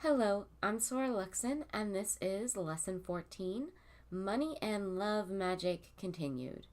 Hello, I'm Sora Luxon, and this is Lesson 14, Money and Love Magic Continued.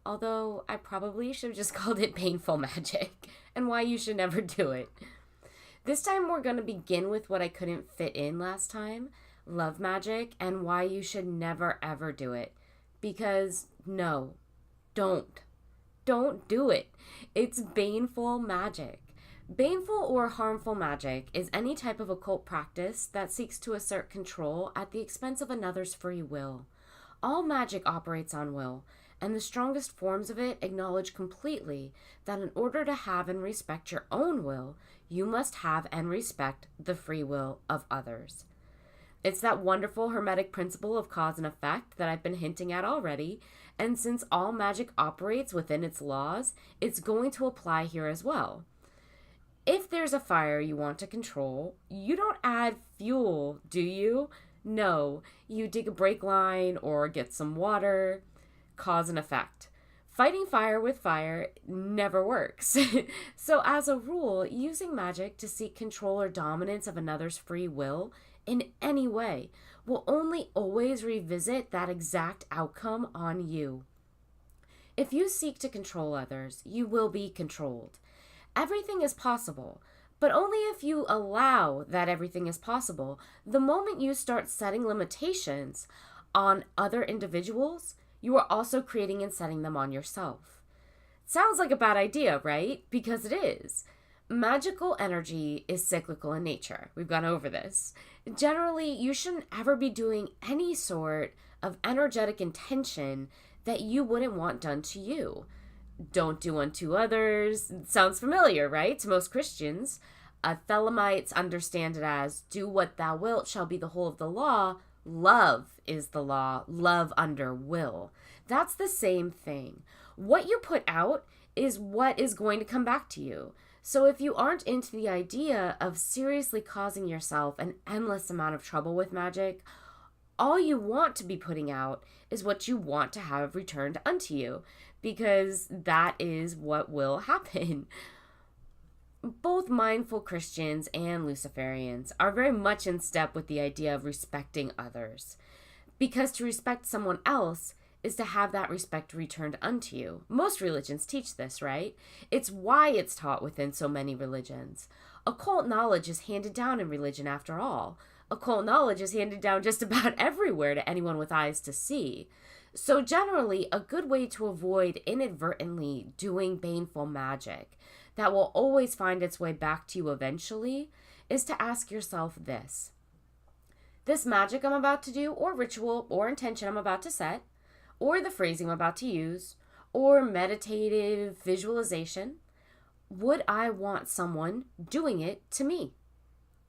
Although I probably should have just called it Painful Magic, and why you should never do it. This time we're going to begin with what I couldn't fit in last time, Love Magic, and why you should never ever do it. Because, no, don't. Don't do it. It's baneful magic. Baneful or harmful magic is any type of occult practice that seeks to assert control at the expense of another's free will. All magic operates on will, and the strongest forms of it acknowledge completely that in order to have and respect your own will, you must have and respect the free will of others. It's that wonderful hermetic principle of cause and effect that I've been hinting at already, and since all magic operates within its laws, it's going to apply here as well. If there's a fire you want to control, you don't add fuel, do you? No, you dig a brake line or get some water. Cause and effect. Fighting fire with fire never works. So as a rule, using magic to seek control or dominance of another's free will in any way will only always revisit that exact outcome on you. If you seek to control others, you will be controlled. Everything is possible, but only if you allow that everything is possible. The moment you start setting limitations on other individuals, you are also creating and setting them on yourself. Sounds like a bad idea, right? Because it is. Magical energy is cyclical in nature. We've gone over this. Generally, you shouldn't ever be doing any sort of energetic intention that you wouldn't want done to you. Don't do unto others. Sounds familiar, right? To most Christians. Thelemites understand it as, do what thou wilt shall be the whole of the law. Love is the law. Love under will. That's the same thing. What you put out is what is going to come back to you. So if you aren't into the idea of seriously causing yourself an endless amount of trouble with magic, all you want to be putting out is what you want to have returned unto you, because that is what will happen. Both mindful Christians and Luciferians are very much in step with the idea of respecting others, because to respect someone else is to have that respect returned unto you. Most religions teach this, right? It's why it's taught within so many religions. Occult knowledge is handed down in religion after all. Occult knowledge is handed down just about everywhere to anyone with eyes to see. So generally, a good way to avoid inadvertently doing baneful magic that will always find its way back to you eventually is to ask yourself this. This magic I'm about to do, or ritual, or intention I'm about to set, or the phrasing I'm about to use, or meditative visualization, would I want someone doing it to me?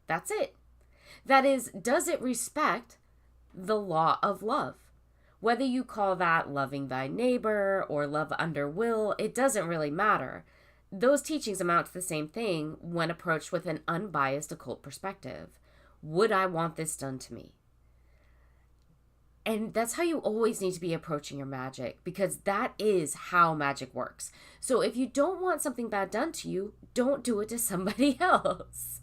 That's it. That is, does it respect the law of love? Whether you call that loving thy neighbor or love under will, it doesn't really matter. Those teachings amount to the same thing when approached with an unbiased occult perspective. Would I want this done to me? And that's how you always need to be approaching your magic, because that is how magic works. So if you don't want something bad done to you, don't do it to somebody else.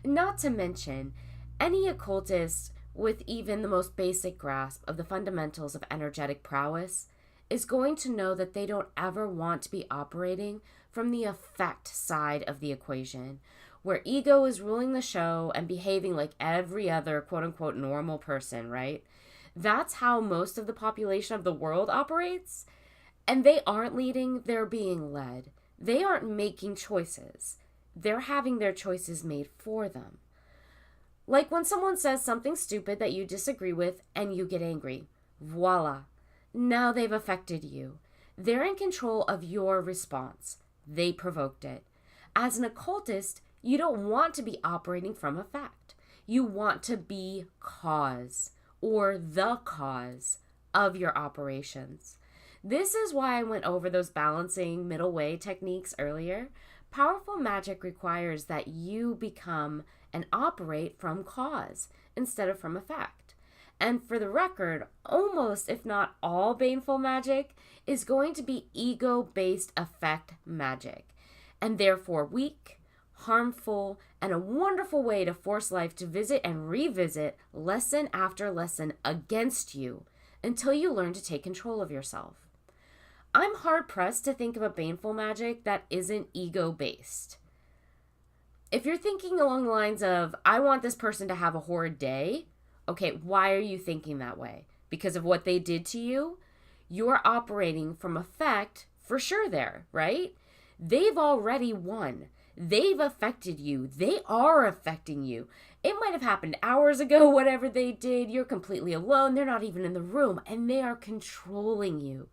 Not to mention, any occultist with even the most basic grasp of the fundamentals of energetic prowess is going to know that they don't ever want to be operating from the effect side of the equation, where ego is ruling the show and behaving like every other quote-unquote normal person, right? That's how most of the population of the world operates, and they aren't leading, they're being led. They aren't making choices. They're having their choices made for them. Like when someone says something stupid that you disagree with and you get angry. Voila. Now they've affected you. They're in control of your response. They provoked it. As an occultist, you don't want to be operating from effect. You want to be cause, or the cause of your operations. This is why I went over those balancing middle way techniques earlier. Powerful magic requires that you become and operate from cause instead of from effect. And for the record, almost if not all baneful magic is going to be ego-based effect magic, and therefore weak, harmful, and a wonderful way to force life to visit and revisit lesson after lesson against you until you learn to take control of yourself. I'm hard-pressed to think of a baneful magic that isn't ego-based. If you're thinking along the lines of, I want this person to have a horrid day, okay, why are you thinking that way? Because of what they did to you? You're operating from effect for sure there, right? They've already won. They've affected you. They are affecting you. It might have happened hours ago, whatever they did. You're completely alone. They're not even in the room, and they are controlling you.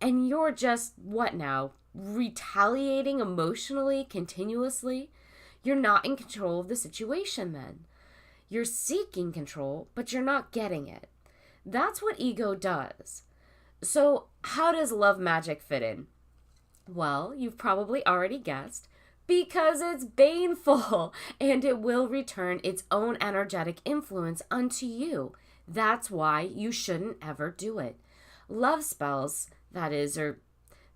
And you're just, what now? Retaliating emotionally, continuously? You're not in control of the situation then. You're seeking control, but you're not getting it. That's what ego does. So how does love magic fit in? Well, you've probably already guessed, because it's baneful and it will return its own energetic influence unto you. That's why you shouldn't ever do it. Love spells, that is, or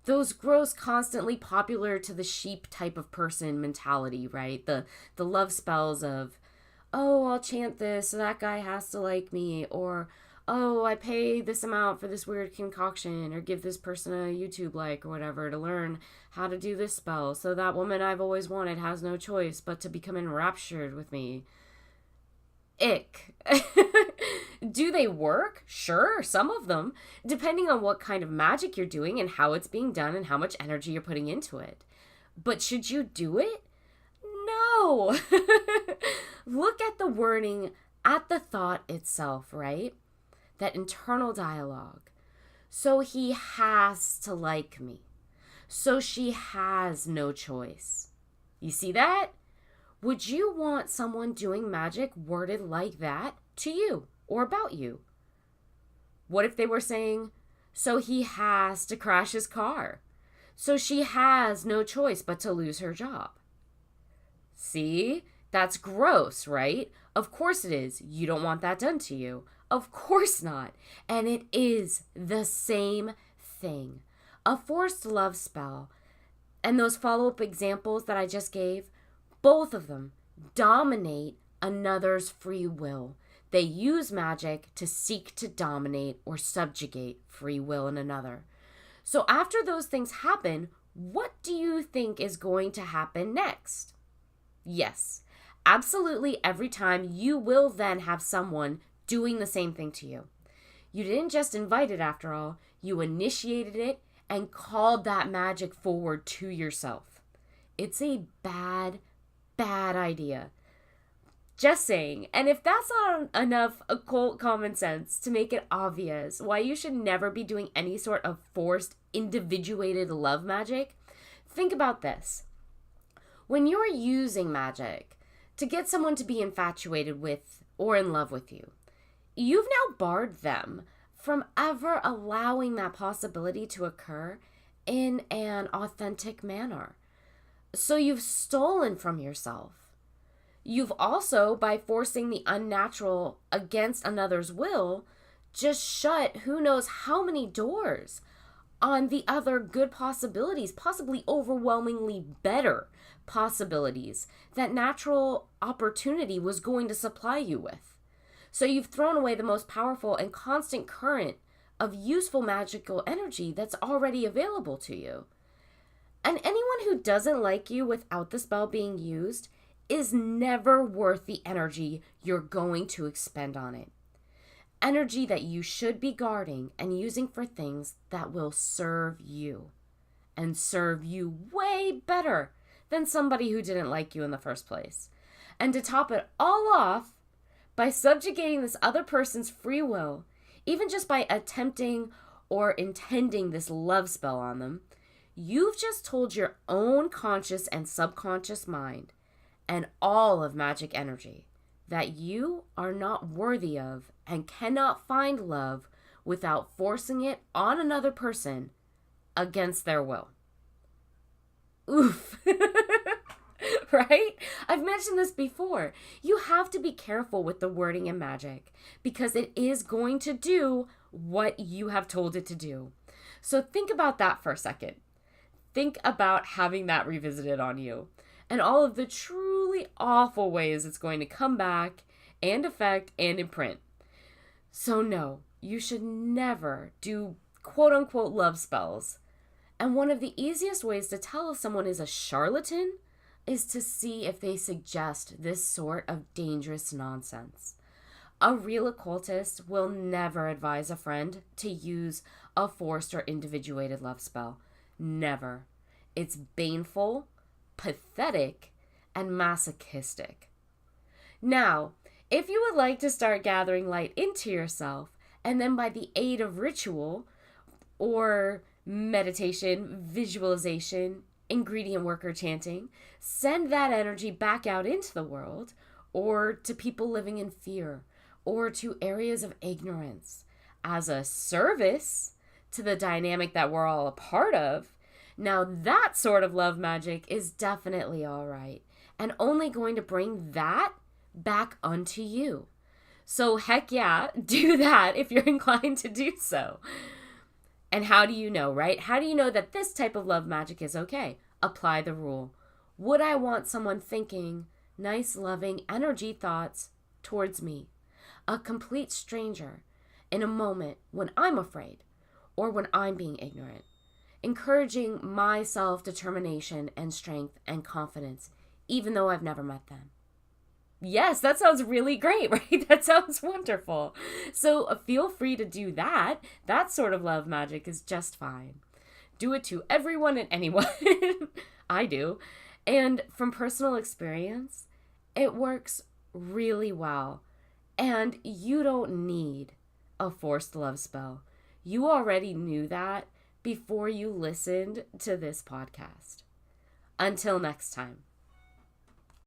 those gross, constantly popular to the sheep type of person mentality, right? The love spells of, oh, I'll chant this so that guy has to like me, or oh, I pay this amount for this weird concoction, or give this person a YouTube like or whatever to learn how to do this spell so that woman I've always wanted has no choice but to become enraptured with me. Ick. Do they work? Sure, some of them, depending on what kind of magic you're doing and how it's being done and how much energy you're putting into it. But should you do it? No. Look at the wording, at the thought itself, right? That internal dialogue. So he has to like me. So she has no choice. You see that? Would you want someone doing magic worded like that to you or about you? What if they were saying, so he has to crash his car? So she has no choice but to lose her job? See? That's gross, right? Of course it is. You don't want that done to you. Of course not. And it is the same thing. A forced love spell and those follow-up examples that I just gave, both of them dominate another's free will. They use magic to seek to dominate or subjugate free will in another. So after those things happen, what do you think is going to happen next? Yes, absolutely every time you will then have someone doing the same thing to you. You didn't just invite it after all, you initiated it and called that magic forward to yourself. It's a bad idea. Just saying. And if that's not enough occult common sense to make it obvious why you should never be doing any sort of forced, individuated love magic, think about this. When you're using magic to get someone to be infatuated with or in love with you, you've now barred them from ever allowing that possibility to occur in an authentic manner. So you've stolen from yourself. You've also, by forcing the unnatural against another's will, just shut who knows how many doors on the other good possibilities, possibly overwhelmingly better possibilities that natural opportunity was going to supply you with. So you've thrown away the most powerful and constant current of useful magical energy that's already available to you. And anyone who doesn't like you without the spell being used is never worth the energy you're going to expend on it. Energy that you should be guarding and using for things that will serve you. And serve you way better than somebody who didn't like you in the first place. And to top it all off, by subjugating this other person's free will, even just by attempting or intending this love spell on them, you've just told your own conscious and subconscious mind and all of magic energy that you are not worthy of and cannot find love without forcing it on another person against their will. Oof. Right? I've mentioned this before. You have to be careful with the wording in magic because it is going to do what you have told it to do. So think about that for a second. Think about having that revisited on you. and all of the truly awful ways it's going to come back and affect and imprint. So no, you should never do quote unquote love spells. And one of the easiest ways to tell if someone is a charlatan is to see if they suggest this sort of dangerous nonsense. A real occultist will never advise a friend to use a forced or individuated love spell. Never. It's baneful, pathetic, and masochistic. Now, if you would like to start gathering light into yourself, and then by the aid of ritual or meditation, visualization, ingredient worker chanting, send that energy back out into the world, or to people living in fear, or to areas of ignorance, as a service to the dynamic that we're all a part of, now that sort of love magic is definitely all right, and only going to bring that back unto you. So heck yeah, do that if you're inclined to do so. And how do you know, right? How do you know that this type of love magic is okay? Apply the rule. Would I want someone thinking nice, loving energy thoughts towards me? A complete stranger in a moment when I'm afraid or when I'm being ignorant, encouraging my self-determination and strength and confidence, even though I've never met them. Yes, that sounds really great, right? That sounds wonderful. So feel free to do that. That sort of love magic is just fine. Do it to everyone and anyone. I do. And from personal experience, it works really well. And you don't need a forced love spell. You already knew that before you listened to this podcast. Until next time.